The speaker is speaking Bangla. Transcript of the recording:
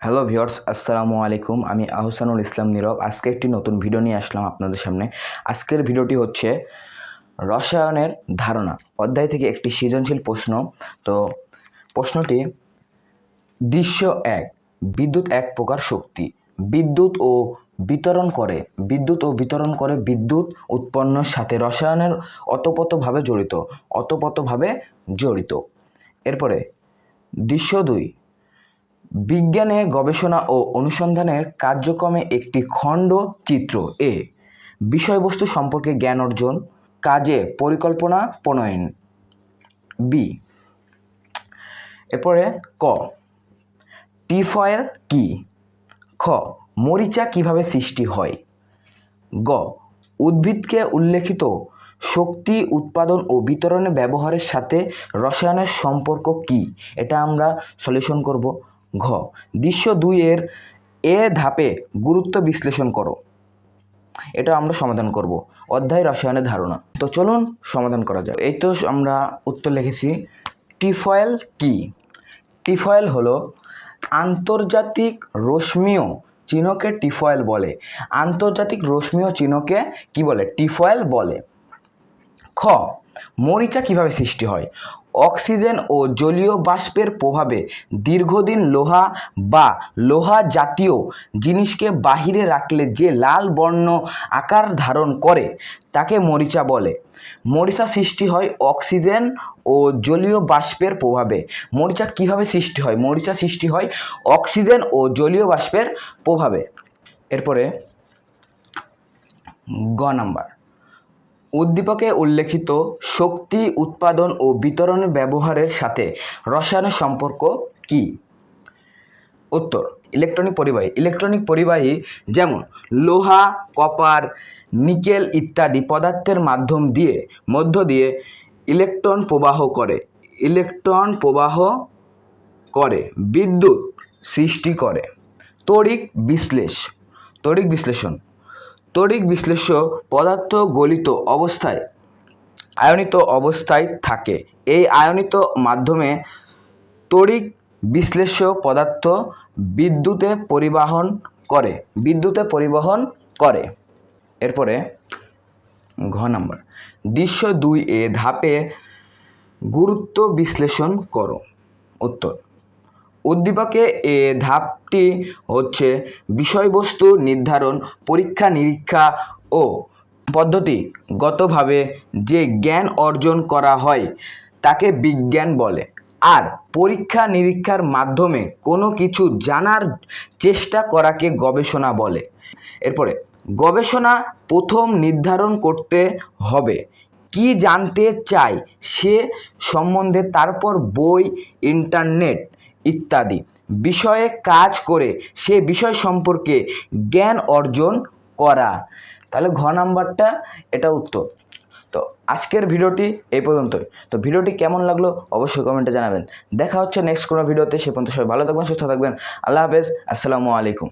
হ্যালো ভিউয়ার্স, আসসালামু আলাইকুম। আমি আহসানুল ইসলাম নীরব। আজকে একটি নতুন ভিডিও নিয়ে আসলাম আপনাদের সামনে। আজকের ভিডিওটি হচ্ছে রসায়নের ধারণা অধ্যায় থেকে একটি সৃজনশীল প্রশ্ন। তো প্রশ্নটি, দৃশ্য ১, বিদ্যুৎ এক প্রকার শক্তি। বিদ্যুৎ ও বিতরণ করে বিদ্যুৎ উৎপন্নের সাথে রসায়নের অতপ্রোতভাবে জড়িত। এরপরে দৃশ্য ২, বিজ্ঞানে গবেষণা ও অনুসন্ধানের কার্যক্রমে একটি খণ্ড চিত্র। এ, বিষয়বস্তু সম্পর্কে জ্ঞান অর্জন, কাজে পরিকল্পনা প্রণয়ন। বি, এরপরে ক, টিফয়েল কি? খ, মরিচা কিভাবে সৃষ্টি হয়? গ, উদ্ভিদকে উল্লেখিত শক্তি উৎপাদন ও বিতরণে ব্যবহারের সাথে রসায়নের সম্পর্ক কি? এটা আমরা সলিউশন করব। ঘ, দৃশ্য ২ এর এ ধাপে গুরুত্ব বিশ্লেষণ করো। এটা আমরা সমাধান করব। অধ্যায় রসায়নের ধারণা। তো চলুন সমাধান করা যাক। এই তো আমরা উত্তর লিখেছি। টিফয়েল কি? টিফয়েল হলো আন্তর্জাতিক রশ্মীয় চিহ্নকে টিফয়েল বলে। আন্তর্জাতিক রশ্মীয় চিহ্নকে কি বলে? টিফয়েল বলে। খ, মরিচা কিভাবে সৃষ্টি হয়? অক্সিজেন ও জলীয় বাষ্পের প্রভাবে দীর্ঘদিন লোহা জাতীয় জিনিসকে বাহিরে রাখলে যে লাল বর্ণ আকার ধারণ করে তাকে মরিচা বলে। মরিচা সৃষ্টি হয় অক্সিজেন ও জলীয় বাষ্পের প্রভাবে। মরিচা কিভাবে সৃষ্টি হয়? মরিচা সৃষ্টি হয় অক্সিজেন ও জলীয় বাষ্পের প্রভাবে। এরপরে গ নাম্বার, উদ্দীপকে উল্লেখিত শক্তি উৎপাদন ও বিতরণের ব্যবহারের সাথে রসায়নের সম্পর্ক কি? উত্তর, ইলেকট্রনিক পরিবাহী যেমন লোহা, কপার, নিকেল ইত্যাদি পদার্থের মধ্য দিয়ে ইলেকট্রন প্রবাহ করে বিদ্যুৎ সৃষ্টি করে। তড়িৎ বিশ্লেষ্য পদার্থ আয়নিত অবস্থায় থাকে। এই আয়নিত মাধ্যমে তড়িৎ বিশ্লেষ্য পদার্থ বিদ্যুতে পরিবহন করে। এরপরে ঘ নাম্বার, দৃশ্য ২ এ ধাপে গুরুত্ব বিশ্লেষণ করো। উত্তর, উদ্দীপকে এ ধাপটি হচ্ছে বিষয়বস্তু নির্ধারণ, পরীক্ষা নিরীক্ষা ও পদ্ধতিগতভাবে যে জ্ঞান অর্জন করা হয় তাকে বিজ্ঞান বলে। আর পরীক্ষা নিরীক্ষার মাধ্যমে কোনো কিছু জানার চেষ্টা করাকে গবেষণা বলে। এরপরে গবেষণা প্রথম নির্ধারণ করতে হবে কি জানতে চাই সে সম্বন্ধে, তারপর বই, ইন্টারনেট ইত্যাদি বিষয়ে কাজ করে সে বিষয় সম্পর্কে জ্ঞান অর্জন করা। তাহলে ঘ নাম্বারটা এটা উত্তর। তো আজকের ভিডিওটি এই পর্যন্তই। তো ভিডিওটি কেমন লাগলো অবশ্যই কমেন্টে জানাবেন। দেখা হচ্ছে নেক্সট কোনো ভিডিওতে। সে পর্যন্ত সবাই ভালো থাকবেন, সুস্থ থাকবেন। আল্লাহ হাফেজ, আসসালামু আলাইকুম।